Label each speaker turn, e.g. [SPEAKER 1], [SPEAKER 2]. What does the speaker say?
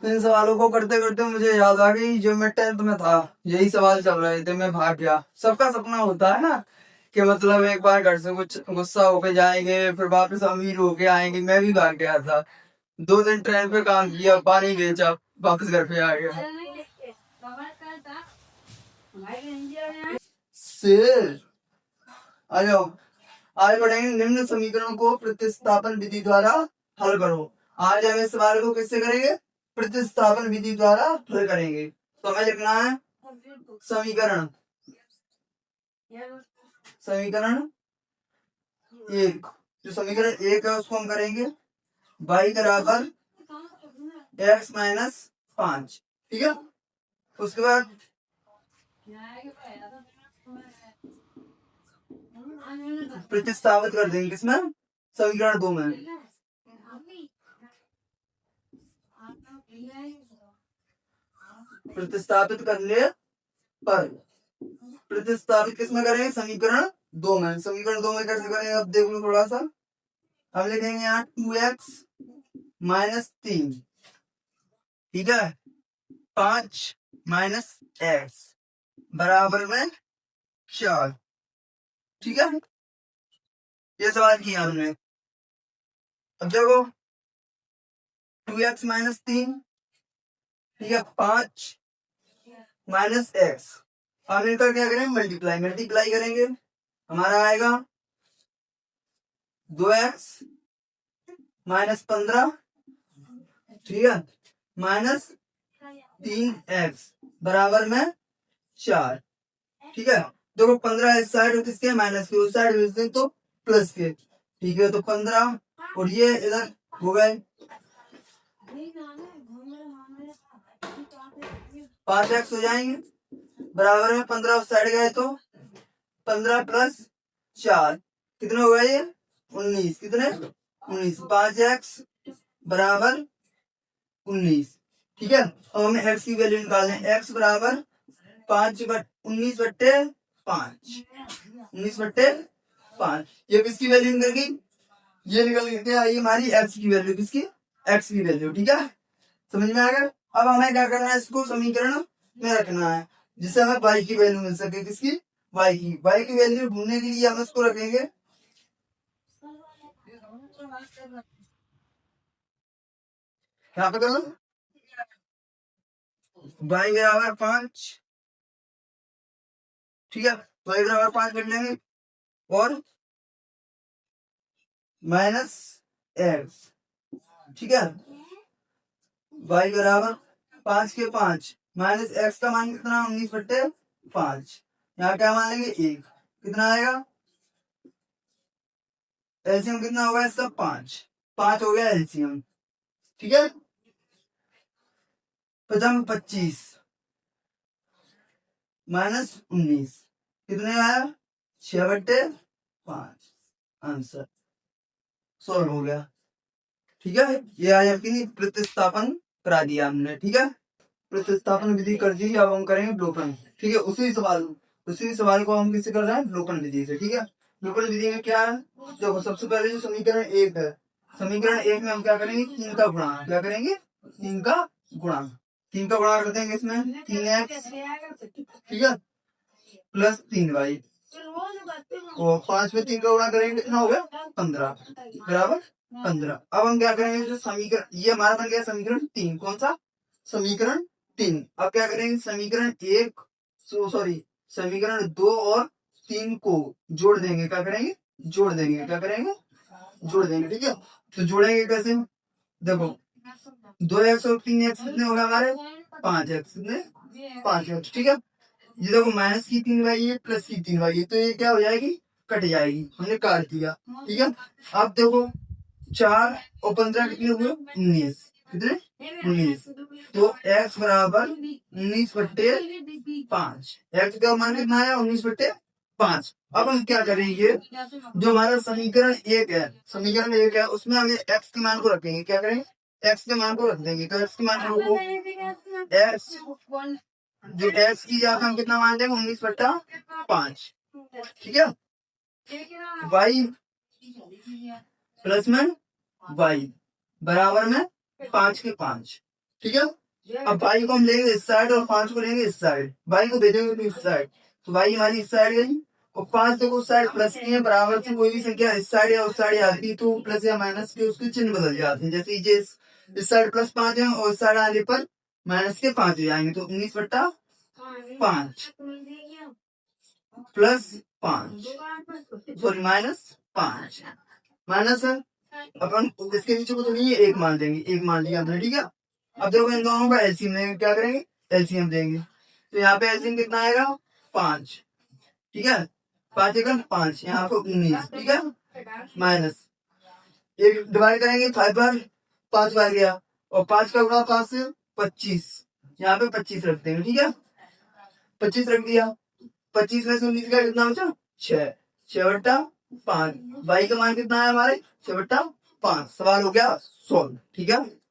[SPEAKER 1] तो इन सवालों को करते करते मुझे याद आ गई, जो मैं 10th में था यही सवाल चल रहे थे, मैं भाग गया। सबका सपना होता है ना कि मतलब एक बार घर से कुछ गुस्सा होके जाएंगे, फिर वापस अमीर होके आएंगे। मैं भी भाग गया था, 2 दिन ट्रेन पे काम किया, पानी बेचा, वापस घर पे आ गया। सिर आ जाओ, आज पढ़ेंगे निम्न समीकरण को प्रतिस्थापन विधि द्वारा हल करो। आज हम इस सवाल को किससे करेंगे? प्रतिस्थापन विधि द्वारा हल करेंगे। तो हमें लिखना है समीकरण, समीकरण एक। जो समीकरण एक है उसको हम करेंगे y बराबर x माइनस 5। ठीक है, उसके बाद प्रतिस्थापित कर देंगे किसमें? समीकरण 2 में। प्रतिस्थापित करने पर प्रतिस्थापित किसमें करेंगे? समीकरण 2 में। समीकरण 2 में कैसे करेंगे अब देखो थोड़ा सा। हम लिखेंगे यहाँ 2x माइनस 3, ठीक है, 5 माइनस x बराबर में 4। ठीक है, ये सवाल किया हमने। अब देखो 2x माइनस 3, ठीक है, 5 माइनस x। अब इनका क्या करेंगे? मल्टीप्लाई, मल्टीप्लाई करेंगे, हमारा आएगा 2x माइनस 15, ठीक है, माइनस 3x बराबर में 4। ठीक है, देखो 15 इस साइड किसके? माइनस के, उस साइड भेज दें तो प्लस के। ठीक है, तो 15 और ये इधर हो गए 5x हो जाएंगे, बराबर में 15 उस साइड गए तो 15 प्लस 4 कितने हो गए? ये 19। कितने? 19। 5x बराबर 19। ठीक है, अब हमें x की वैल्यू निकालनी है। x बराबर 19 बट्टे 5, 19 बट्टे 5। ये किसकी वैल्यू निकल गई? ये निकल के आई हमारी x की वैल्यू। किसकी? x की वैल्यू। ठीक है, समझ में आ गया। अब हमें क्या करना है? इसको समीकरण में रखना है जिससे हमें y की वैल्यू मिल सके। किसकी? y की वैल्यू ढूंढने के लिए हम इसको रखेंगे यहाँ पे, कर लो y बराबर 5। ठीक है, y बराबर 5 कर लेंगे और माइनस x। ठीक है, y बराबर 5 के 5 माइनस x का मान कितना? 19 बट्टे 5। यहाँ क्या मान लेंगे? 1। कितना आएगा? एलसीएम कितना होगा इसका? 5। 5 हो गया एलसीएम। ठीक है, 25 माइनस 19 कितने आया? 6 बट्टे 5। आंसर सॉल्व हो गया। ठीक है, ये आज आपकी प्रतिस्थापन करा दिया हमने। ठीक है, प्रतिस्थापन विधि कर दी। अब हम करेंगे लोकन। ठीक है, उसी सवाल को हम किससे कर रहे हैं? लोकन विधि से। ठीक है, लोकन विधि में क्या है? देखो सबसे पहले जो समीकरण एक है, समीकरण एक में हम क्या करेंगे? 3 का गुणा। क्या करेंगे? 3 का गुणा। 3 का गुणा कर देंगे इसमें 3x, ठीक है, प्लस 3y और 5 में 3 का गुणा करेंगे कितना हो गया? 15 बराबर 15। अब हम क्या करेंगे? जो समीकरण ये हमारा बन गया समीकरण 3। कौन सा? समीकरण 3। अब क्या करेंगे? समीकरण एक सॉरी समीकरण 2 और 3 को जोड़ देंगे। क्या करेंगे? जोड़ देंगे। क्या करेंगे? जोड़ देंगे। ठीक है, तो जोड़ेंगे कैसे? देखो 2x और 3x कितने होगा हमारे? 5x। कितने? 5x। ठीक है, ये देखो माइनस की 3y है, प्लस की 3y है, तो ये क्या हो जाएगी? कट जाएगी। हमने काट दिया। ठीक है, अब देखो 4 और 15 कितने हुए? 19। कितने? 19। तो x बराबर 19 बट्टे 5। x का मान कितना आया? 19 बट्टे 5। अब हम क्या करेंगे? जो हमारा समीकरण एक है, समीकरण एक है उसमें हम x के मान को रखेंगे। क्या करेंगे? x के मान को रख देंगे। तो x के मान को x, जो x की जगह हम कितना मान देंगे? 19 बट्टा 5। ठीक है, y प्लस में y बराबर में 5 के 5। ठीक है। अब भाई को हम लेंगे इस साइड और 5 को लेंगे इस साइड, भाई को भेजेंगे तो इस साइड, तो भाई हमारी इस साइड गई और 5 देखो उस साइड प्लस की है, बराबर से कोई भी संख्या इस साइड या उस साइड आती है तो प्लस या माइनस के उसके चिन्ह बदल जाते हैं। जैसे ये इस साइड +5 है और इस साइड आने पर माइनस के 5 हो जाएंगे, तो 19/5 +5 सॉरी -5 माइनस है। अपन इसके नीचे को तो नहीं है, 1 मान देंगे, 1 मान लिया हमने, ठीक है। अब देखो इन दोनों का एलसीएम लेंगे, क्या करेंगे एलसीएम देंगे, तो यहाँ पे एलसीएम कितना आएगा 5, ठीक है। 5 एकम 5, यहाँ पे 19, ठीक है। माइनस एक डिवाइड करेंगे 5 बार, 5 बार गया और 5 का गुणा 5 से 25, यहाँ पे 25 रख देंगे, ठीक है। 25 रख दिया, 25 में से 19 का कितना बचा 6, 6/5, y का मान कितना है हमारे 6/5। सवाल हो गया सॉल्व, ठीक है।